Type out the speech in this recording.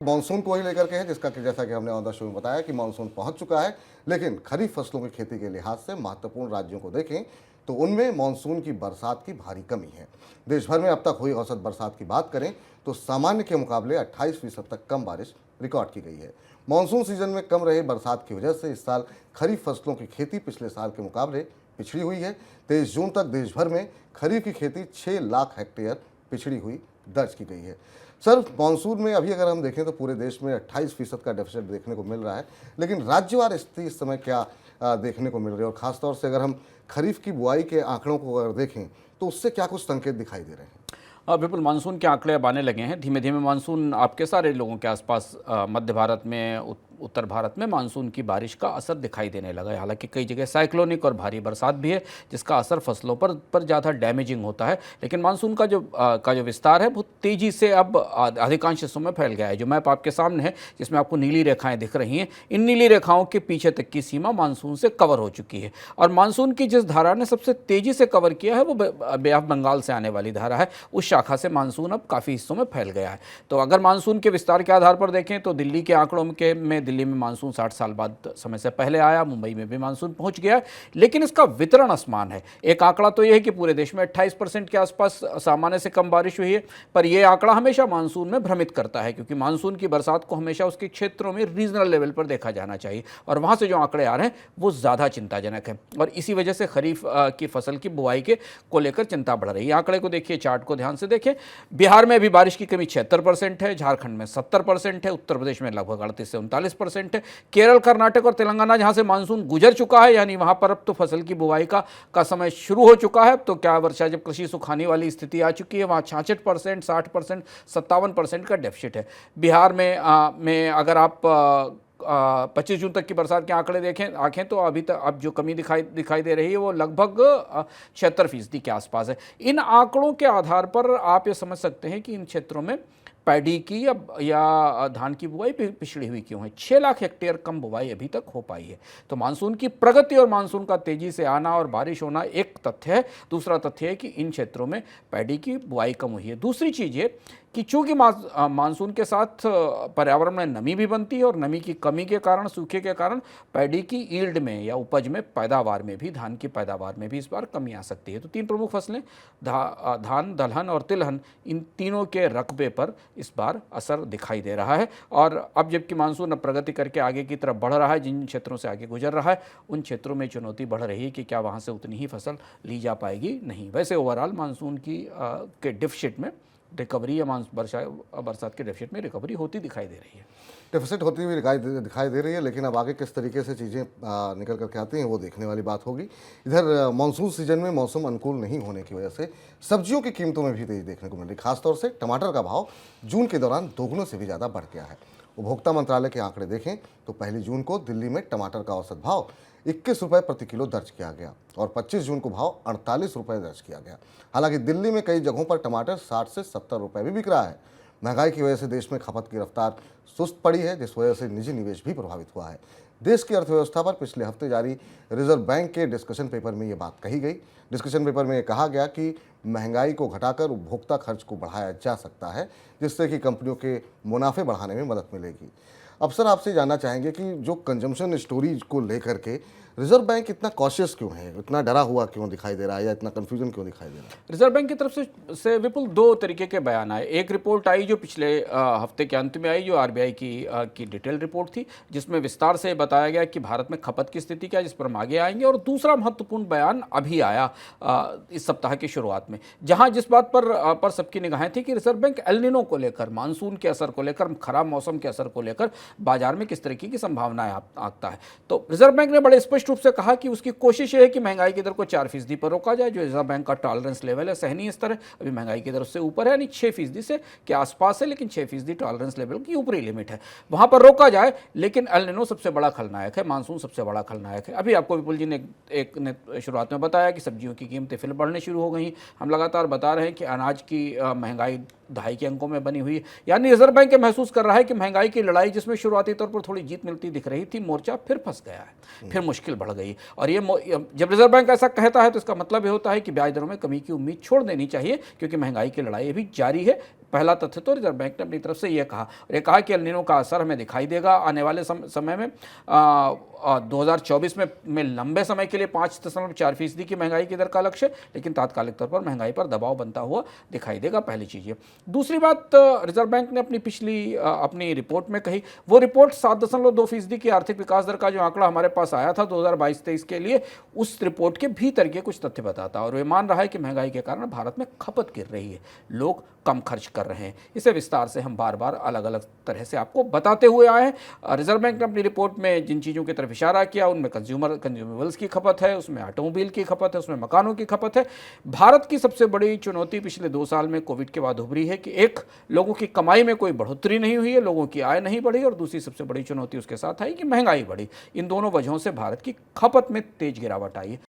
Monsoon को ही लेकर के है, जिसका कि जैसा कि हमने ऑन द शो में बताया कि मानसून पहुंच चुका है। लेकिन खरीफ फसलों की खेती के लिहाज से महत्वपूर्ण राज्यों को देखें तो उनमें मानसून की बरसात की भारी कमी है। देश भर में अब तक हुई औसत बरसात की बात करें तो सामान्य के मुकाबले 28% तक कम बारिश रिकॉर्ड की गई है। मानसून सीजन में कम रही बरसात की वजह से इस साल खरीफ फसलों की खेती पिछले साल के मुकाबले पिछड़ी हुई है। 23 जून तक देश भर में खरीफ की खेती 6 लाख हेक्टेयर पिछड़ी हुई दर्ज की गई है। सर, मानसून में अभी अगर हम देखें तो पूरे देश में 28% का डेफिसिट देखने को मिल रहा है, लेकिन राज्यवार स्थिति इस समय क्या देखने को मिल रही है, और खासतौर से अगर हम खरीफ की बुआई के आंकड़ों को अगर देखें तो उससे क्या कुछ संकेत दिखाई दे रहे हैं? बिल्कुल मानसून के आंकड़े अब आने लगे हैं। धीमे धीमे मानसून आपके सारे लोगों के आसपास मध्य भारत में, उत्तर भारत में मानसून की बारिश का असर दिखाई देने लगा है। हालांकि कई जगह साइक्लोनिक और भारी बरसात भी है, जिसका असर फसलों पर ज़्यादा डैमेजिंग होता है। लेकिन मानसून का जो विस्तार है बहुत तेज़ी से अब अधिकांश हिस्सों में फैल गया है। जो मैप आपके सामने है, जिसमें आपको नीली रेखाएँ दिख रही हैं, इन नीली रेखाओं के पीछे तक की सीमा मानसून से कवर हो चुकी है। और मानसून की जिस धारा ने सबसे तेज़ी से कवर किया है वो बे ऑफ बंगाल से आने वाली धारा है। उस शाखा से मानसून अब काफ़ी हिस्सों में फैल गया है। तो अगर मानसून के विस्तार के आधार पर देखें तो दिल्ली के आंकड़ों में दिल्ली में मानसून 60 साल बाद समय से पहले आया। मुंबई में भी मानसून पहुंच गया है, लेकिन इसका वितरण असमान है। एक आंकड़ा तो यह है कि पूरे देश में 28% के आसपास सामान्य से कम बारिश हुई है, पर यह आंकड़ा हमेशा मानसून में भ्रमित करता है, क्योंकि मानसून की बरसात को हमेशा उसके क्षेत्रों में रीजनल लेवल पर देखा जाना चाहिए, और वहां से जो आंकड़े आ रहे हैं वो ज़्यादा चिंताजनक है। और इसी वजह से खरीफ की फसल की बुआई को लेकर चिंता बढ़ रही है। आंकड़े को देखिए, चार्ट को ध्यान से देखें। बिहार में अभी बारिश की कमी 76% है, झारखंड में 70% है, उत्तर प्रदेश में लगभग 38 से 39% है। केरल, कर्नाटक और तेलंगाना जहां से मानसून गुजर चुका है, यानी वहां पर अब तो फसल की बुआई का समय शुरू हो चुका है। तो क्या वर्षा जब कृषि सुखाने वाली स्थिति आ चुकी है, वहां 66%, 60%, 57% का डेफिसिट है। बिहार में अगर आप 25 जून तक की बरसात के आंकड़े आंखें तो अभी तक अब जो कमी दिखाई दे रही है वो लगभग 76% के आसपास है। इन आंकड़ों के आधार पर आप ये समझ सकते हैं कि इन क्षेत्रों में पैडी की या धान की बुआई पिछड़ी हुई क्यों है। 6 लाख हेक्टेयर कम बुआई अभी तक हो पाई है। तो मानसून की प्रगति और मानसून का तेजी से आना और बारिश होना एक तथ्य है। दूसरा तथ्य है कि इन क्षेत्रों में पैडी की बुआई कम हुई है। दूसरी चीज़ ये कि चूंकि मानसून के साथ पर्यावरण में नमी भी बनती है, और नमी की कमी के कारण, सूखे के कारण पैडी की ईल्ड में या उपज में, पैदावार में भी, धान की पैदावार में भी इस बार कमी आ सकती है। तो 3 प्रमुख फसलें धान, दलहन और तिलहन, इन तीनों के रकबे पर इस बार असर दिखाई दे रहा है। और अब जबकि मानसून अब प्रगति करके आगे की तरफ बढ़ रहा है, जिन क्षेत्रों से आगे गुजर रहा है उन क्षेत्रों में चुनौती बढ़ रही है कि क्या वहाँ से उतनी ही फसल ली जा पाएगी। नहीं, वैसे ओवरऑल मानसून के डिफिसिट में रिकवरी या बरसात के डेफिसिट में रिकवरी होती दिखाई दे रही है। डेफिसिट होती हुई दिखाई दे रही है, लेकिन अब आगे किस तरीके से चीज़ें निकल करके आती हैं वो देखने वाली बात होगी। इधर मानसून सीजन में मौसम अनुकूल नहीं होने की वजह से सब्जियों की कीमतों में भी तेजी देखने को मिल रही है। खासतौर से टमाटर का भाव जून के दौरान दोगुने से भी ज़्यादा बढ़ गया है। उपभोक्ता मंत्रालय के आंकड़े देखें तो 1 जून को दिल्ली में टमाटर का औसत भाव 21 रुपये प्रति किलो दर्ज किया गया, और 25 जून को भाव 48 रुपये दर्ज किया गया। हालांकि दिल्ली में कई जगहों पर टमाटर 60 से 70 रुपये भी बिक रहा है। महंगाई की वजह से देश में खपत की रफ्तार सुस्त पड़ी है, जिस वजह से निजी निवेश भी प्रभावित हुआ है। देश की अर्थव्यवस्था पर पिछले हफ्ते जारी रिजर्व बैंक के डिस्कशन पेपर में ये बात कही गई। डिस्कशन पेपर में ये कहा गया कि महंगाई को घटाकर उपभोक्ता खर्च को बढ़ाया जा सकता है, जिससे कि कंपनियों के मुनाफे बढ़ाने में मदद मिलेगी। अब सर, आपसे जानना चाहेंगे कि जो कंजम्पशन स्टोरीज को लेकर के रिजर्व बैंक इतना कॉशियस क्यों है, इतना डरा हुआ क्यों दिखाई दे रहा है, या इतना कंफ्यूजन क्यों दिखाई दे रहा है? रिजर्व बैंक की तरफ से विपुल 2 तरीके के बयान आए। एक रिपोर्ट आई जो पिछले हफ्ते के अंत में आई, जो आरबीआई की डिटेल रिपोर्ट थी, जिसमें विस्तार से बताया गया कि भारत में खपत की स्थिति क्या है, जिस पर हम आगे आएंगे। और दूसरा महत्वपूर्ण बयान अभी आया इस सप्ताह की शुरुआत में, जहां जिस बात पर सबकी निगाहें थी कि रिजर्व बैंक एल नीनो को लेकर, मानसून के असर को लेकर, खराब मौसम के असर को लेकर बाजार में किस तरीके की संभावनाएं आंकता है। तो रिजर्व बैंक ने बड़े स्पष्ट रूप से कहा कि उसकी कोशिश है कि महंगाई की दर को 4% पर रोका जाए, जो रिजर्व बैंक का टॉलरेंस लेवल है, सहनीय स्तर है। अभी महंगाई की दर उससे ऊपर है, यानी 6% से के आसपास है, लेकिन 6% टॉलरेंस लेवल की ऊपरी लिमिट है, वहां पर रोका जाए। लेकिन एल नीनो सबसे बड़ा खलनायक है, मानसून सबसे बड़ा खलनायक है। अभी आपको विपुल जी ने एक शुरुआत में बताया कि सब्जियों की कीमतें फिर बढ़ने शुरू हो गई। हम लगातार बता रहे हैं कि अनाज की महंगाई दहाई के अंकों में बनी हुई है, यानी रिजर्व बैंक महसूस कर रहा है कि महंगाई की लड़ाई, जिसमें शुरुआती तौर पर थोड़ी जीत मिलती दिख रही थी, मोर्चा फिर फंस गया है, फिर मुश्किल बढ़ गई। और ये जब रिजर्व बैंक ऐसा कहता है तो इसका मतलब ये होता है कि ब्याज दरों में कमी की उम्मीद छोड़ देनी चाहिए, क्योंकि महंगाई की लड़ाई अभी जारी है। पहला तथ्य तो रिजर्व बैंक ने अपनी तरफ से ये कहा, और ये कहा कि एल नीनो का असर हमें दिखाई देगा आने वाले समय में। 2024 में लंबे समय के लिए 5.4% की महंगाई की दर का लक्ष्य, लेकिन तात्कालिक तौर पर महंगाई पर दबाव बनता हुआ दिखाई देगा, पहली चीज़ ये। दूसरी बात, रिजर्व बैंक ने अपनी रिपोर्ट में कही, वो रिपोर्ट 7.2% की आर्थिक विकास दर का जो आंकड़ा हमारे पास आया था 2022-23 के लिए, उस रिपोर्ट के भीतर के कुछ तथ्य बताता, और वे मान रहा है कि महंगाई के कारण भारत में खपत गिर रही है, लोग कम खर्च कर रहे हैं। इसे विस्तार से हम बार बार अलग अलग तरह से आपको बताते हुए आए हैं। रिजर्व बैंक ने अपनी रिपोर्ट में जिन चीज़ों की तरफ इशारा किया उनमें कंज्यूमेबल्स की खपत है, उसमें ऑटोमोबाइल की खपत है, उसमें मकानों की खपत है। भारत की सबसे बड़ी चुनौती पिछले 2 साल में कोविड के बाद उभरी है कि एक, लोगों की कमाई में कोई बढ़ोतरी नहीं हुई है, लोगों की आय नहीं बढ़ी, और दूसरी सबसे बड़ी चुनौती उसके साथ आई कि महंगाई बढ़ी। इन दोनों वजहों से भारत की खपत में तेज गिरावट आई है।